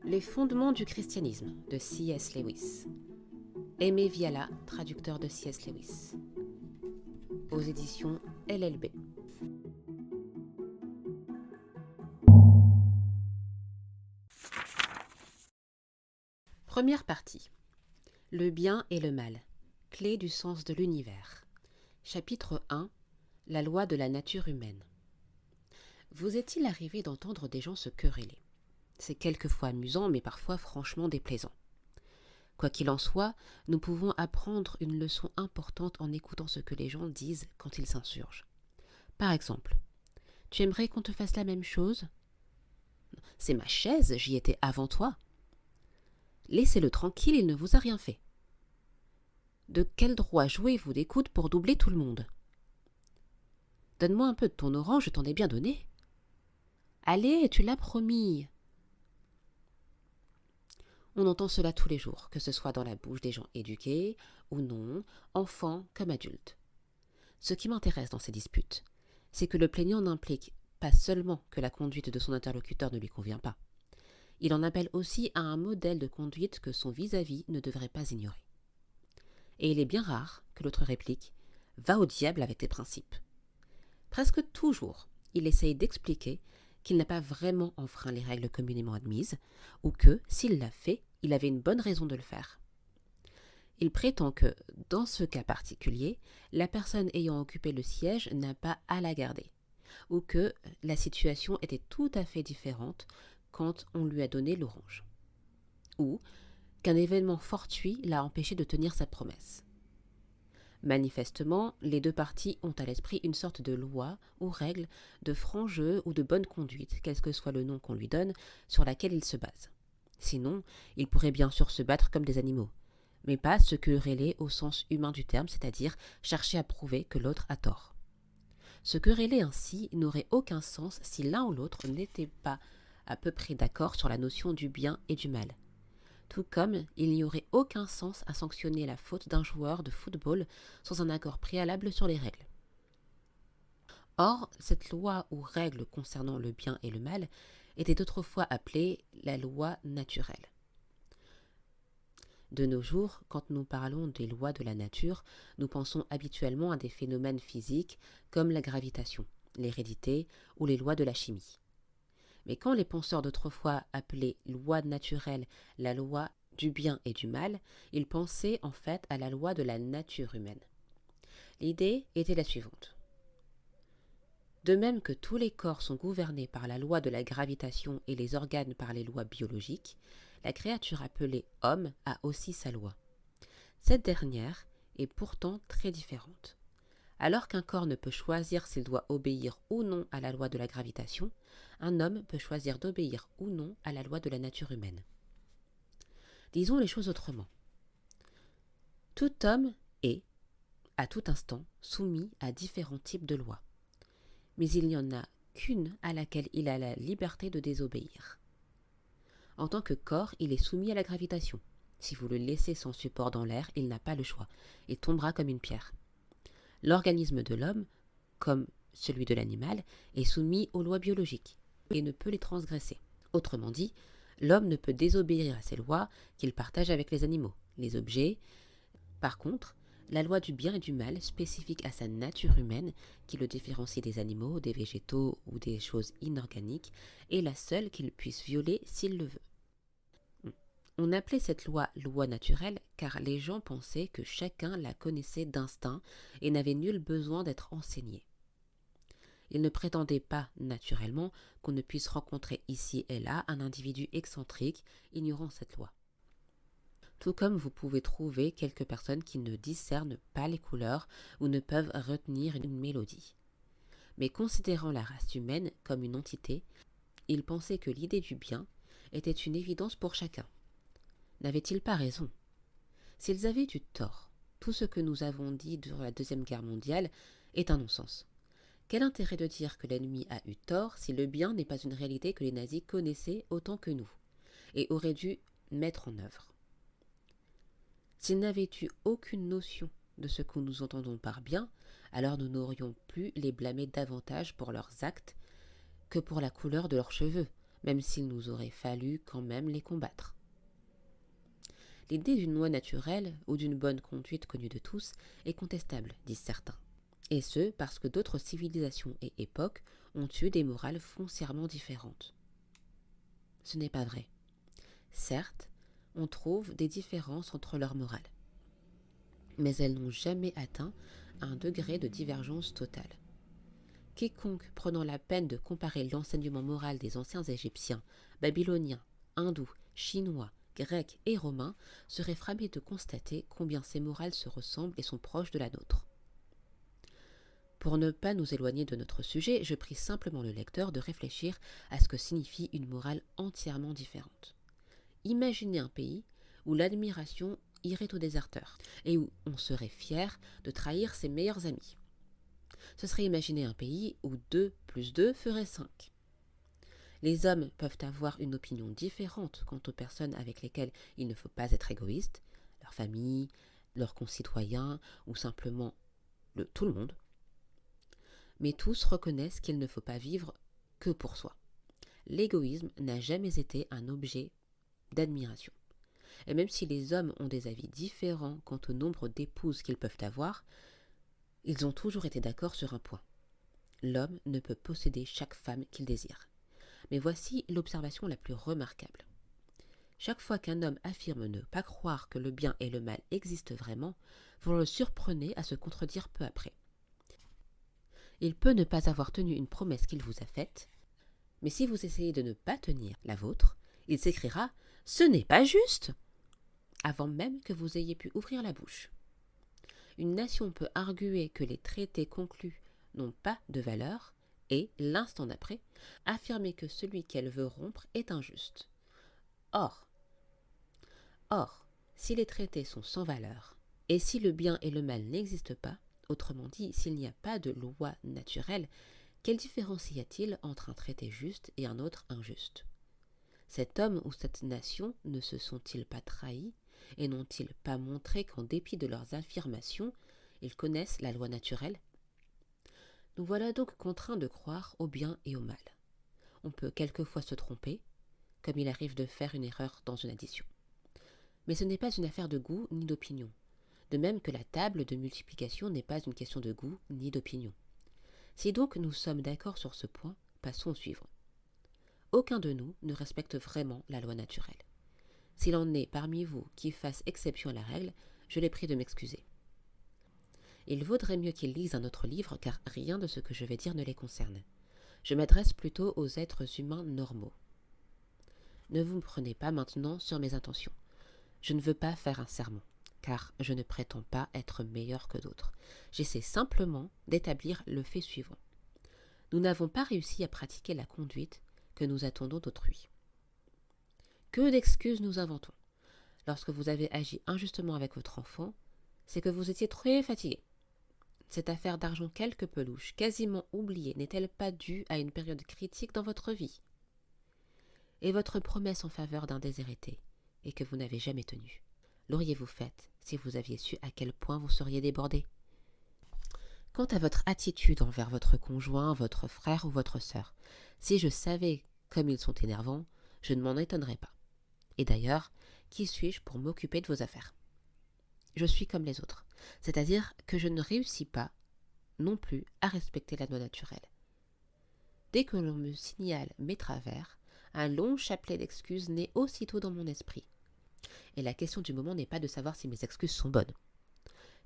Les fondements du christianisme de C.S. Lewis. Aimé Viala, traducteur de C.S. Lewis. Aux éditions LLB. Première partie. Le bien et le mal. Clé du sens de l'univers. Chapitre 1. La loi de la nature humaine. Vous est-il arrivé d'entendre des gens se quereller ? C'est quelquefois amusant, mais parfois franchement déplaisant. Quoi qu'il en soit, nous pouvons apprendre une leçon importante en écoutant ce que les gens disent quand ils s'insurgent. Par exemple, « Tu aimerais qu'on te fasse la même chose ? C'est ma chaise, j'y étais avant toi. Laissez-le tranquille, il ne vous a rien fait. De quel droit jouez-vous des coudes pour doubler tout le monde ? Donne-moi un peu de ton orange, je t'en ai bien donné. Allez, tu l'as promis. » On entend cela tous les jours, que ce soit dans la bouche des gens éduqués ou non, enfants comme adultes. Ce qui m'intéresse dans ces disputes, c'est que le plaignant n'implique pas seulement que la conduite de son interlocuteur ne lui convient pas. Il en appelle aussi à un modèle de conduite que son vis-à-vis ne devrait pas ignorer. Et il est bien rare que l'autre réplique « Va au diable avec tes principes ». Presque toujours, il essaye d'expliquer qu'il n'a pas vraiment enfreint les règles communément admises, ou que, s'il l'a fait, il avait une bonne raison de le faire. Il prétend que, dans ce cas particulier, la personne ayant occupé le siège n'a pas à la garder, ou que la situation était tout à fait différente quand on lui a donné l'orange, ou qu'un événement fortuit l'a empêché de tenir sa promesse. Manifestement, les deux parties ont à l'esprit une sorte de loi ou règle de franc jeu ou de bonne conduite, quel que soit le nom qu'on lui donne, sur laquelle ils se basent. Sinon, ils pourraient bien sûr se battre comme des animaux, mais pas se quereller au sens humain du terme, c'est-à-dire chercher à prouver que l'autre a tort. Se quereller ainsi n'aurait aucun sens si l'un ou l'autre n'était pas à peu près d'accord sur la notion du bien et du mal. Tout comme il n'y aurait aucun sens à sanctionner la faute d'un joueur de football sans un accord préalable sur les règles. Or, cette loi ou règle concernant le bien et le mal était autrefois appelée la loi naturelle. De nos jours, quand nous parlons des lois de la nature, nous pensons habituellement à des phénomènes physiques comme la gravitation, l'hérédité ou les lois de la chimie. Mais quand les penseurs d'autrefois appelaient loi naturelle la loi du bien et du mal, ils pensaient en fait à la loi de la nature humaine. L'idée était la suivante. De même que tous les corps sont gouvernés par la loi de la gravitation et les organes par les lois biologiques, la créature appelée homme a aussi sa loi. Cette dernière est pourtant très différente. Alors qu'un corps ne peut choisir s'il doit obéir ou non à la loi de la gravitation, un homme peut choisir d'obéir ou non à la loi de la nature humaine. Disons les choses autrement. Tout homme est, à tout instant, soumis à différents types de lois. Mais il n'y en a qu'une à laquelle il a la liberté de désobéir. En tant que corps, il est soumis à la gravitation. Si vous le laissez sans support dans l'air, il n'a pas le choix. Il tombera comme une pierre. L'organisme de l'homme, comme celui de l'animal, est soumis aux lois biologiques et ne peut les transgresser. Autrement dit, l'homme ne peut désobéir à ces lois qu'il partage avec les animaux, les objets. Par contre, la loi du bien et du mal, spécifique à sa nature humaine, qui le différencie des animaux, des végétaux ou des choses inorganiques, est la seule qu'il puisse violer s'il le veut. On appelait cette loi loi naturelle car les gens pensaient que chacun la connaissait d'instinct et n'avait nul besoin d'être enseigné. Ils ne prétendaient pas, naturellement, qu'on ne puisse rencontrer ici et là un individu excentrique ignorant cette loi. Tout comme vous pouvez trouver quelques personnes qui ne discernent pas les couleurs ou ne peuvent retenir une mélodie. Mais considérant la race humaine comme une entité, ils pensaient que l'idée du bien était une évidence pour chacun. N'avaient-ils pas raison ? S'ils avaient eu tort, tout ce que nous avons dit durant la Deuxième Guerre mondiale est un non-sens. Quel intérêt de dire que l'ennemi a eu tort si le bien n'est pas une réalité que les nazis connaissaient autant que nous, et auraient dû mettre en œuvre ? S'ils n'avaient eu aucune notion de ce que nous entendons par bien, alors nous n'aurions pu les blâmer davantage pour leurs actes que pour la couleur de leurs cheveux, même s'il nous aurait fallu quand même les combattre. L'idée d'une loi naturelle ou d'une bonne conduite connue de tous est contestable, disent certains. Et ce, parce que d'autres civilisations et époques ont eu des morales foncièrement différentes. Ce n'est pas vrai. Certes, on trouve des différences entre leurs morales, mais elles n'ont jamais atteint un degré de divergence totale. Quiconque prenant la peine de comparer l'enseignement moral des anciens Égyptiens, Babyloniens, Hindous, Chinois, Grecs et Romains serait frappé de constater combien ces morales se ressemblent et sont proches de la nôtre. Pour ne pas nous éloigner de notre sujet, je prie simplement le lecteur de réfléchir à ce que signifie une morale entièrement différente. Imaginez un pays où l'admiration irait au déserteur et où on serait fier de trahir ses meilleurs amis. Ce serait imaginer un pays où 2 plus 2 ferait 5. Les hommes peuvent avoir une opinion différente quant aux personnes avec lesquelles il ne faut pas être égoïste, leur famille, leurs concitoyens ou simplement tout le monde. Mais tous reconnaissent qu'il ne faut pas vivre que pour soi. L'égoïsme n'a jamais été un objet d'admiration. Et même si les hommes ont des avis différents quant au nombre d'épouses qu'ils peuvent avoir, ils ont toujours été d'accord sur un point. L'homme ne peut posséder chaque femme qu'il désire. Mais voici l'observation la plus remarquable. Chaque fois qu'un homme affirme ne pas croire que le bien et le mal existent vraiment, vous le surprenez à se contredire peu après. Il peut ne pas avoir tenu une promesse qu'il vous a faite, mais si vous essayez de ne pas tenir la vôtre, il s'écriera « Ce n'est pas juste !» avant même que vous ayez pu ouvrir la bouche. Une nation peut arguer que les traités conclus n'ont pas de valeur et, l'instant d'après, affirmer que celui qu'elle veut rompre est injuste. Or, si les traités sont sans valeur, et si le bien et le mal n'existent pas, autrement dit, s'il n'y a pas de loi naturelle, quelle différence y a-t-il entre un traité juste et un autre injuste ? Cet homme ou cette nation ne se sont-ils pas trahis et n'ont-ils pas montré qu'en dépit de leurs affirmations, ils connaissent la loi naturelle ? Nous voilà donc contraints de croire au bien et au mal. On peut quelquefois se tromper, comme il arrive de faire une erreur dans une addition. Mais ce n'est pas une affaire de goût ni d'opinion, de même que la table de multiplication n'est pas une question de goût ni d'opinion. Si donc nous sommes d'accord sur ce point, passons au suivant. Aucun de nous ne respecte vraiment la loi naturelle. S'il en est parmi vous qui fassent exception à la règle, je les prie de m'excuser. Il vaudrait mieux qu'ils lisent un autre livre, car rien de ce que je vais dire ne les concerne. Je m'adresse plutôt aux êtres humains normaux. Ne vous prenez pas maintenant sur mes intentions. Je ne veux pas faire un sermon, car je ne prétends pas être meilleur que d'autres. J'essaie simplement d'établir le fait suivant. Nous n'avons pas réussi à pratiquer la conduite que nous attendons d'autrui. Que d'excuses nous inventons. Lorsque vous avez agi injustement avec votre enfant, c'est que vous étiez très fatigué. Cette affaire d'argent quelque peu louche, quasiment oubliée, n'est-elle pas due à une période critique dans votre vie ? Et votre promesse en faveur d'un déshérité, et que vous n'avez jamais tenue, l'auriez-vous faite si vous aviez su à quel point vous seriez débordé ? Quant à votre attitude envers votre conjoint, votre frère ou votre sœur, si je savais comme ils sont énervants, je ne m'en étonnerais pas. Et d'ailleurs, qui suis-je pour m'occuper de vos affaires ? Je suis comme les autres, c'est-à-dire que je ne réussis pas non plus à respecter la loi naturelle. Dès que l'on me signale mes travers, un long chapelet d'excuses naît aussitôt dans mon esprit. Et la question du moment n'est pas de savoir si mes excuses sont bonnes.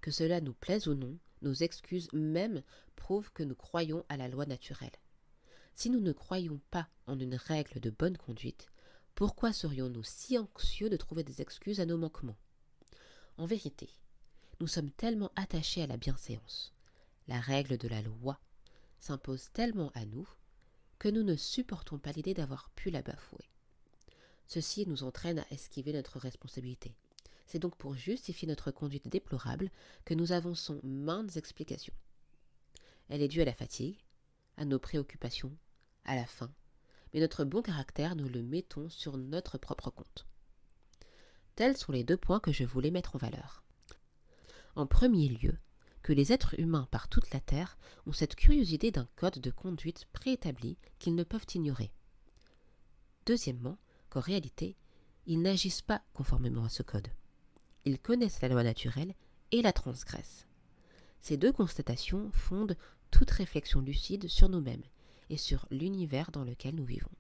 Que cela nous plaise ou non, nos excuses même prouvent que nous croyons à la loi naturelle. Si nous ne croyons pas en une règle de bonne conduite, pourquoi serions-nous si anxieux de trouver des excuses à nos manquements ? En vérité, nous sommes tellement attachés à la bienséance. La règle de la loi s'impose tellement à nous que nous ne supportons pas l'idée d'avoir pu la bafouer. Ceci nous entraîne à esquiver notre responsabilité. C'est donc pour justifier notre conduite déplorable que nous avançons maintes explications. Elle est due à la fatigue, à nos préoccupations, à la faim, mais notre bon caractère, nous le mettons sur notre propre compte. Tels sont les 2 points que je voulais mettre en valeur. En premier lieu, que les êtres humains par toute la Terre ont cette curieuse idée d'un code de conduite préétabli qu'ils ne peuvent ignorer. Deuxièmement, qu'en réalité, ils n'agissent pas conformément à ce code. Ils connaissent la loi naturelle et la transgressent. Ces deux constatations fondent toute réflexion lucide sur nous-mêmes et sur l'univers dans lequel nous vivons.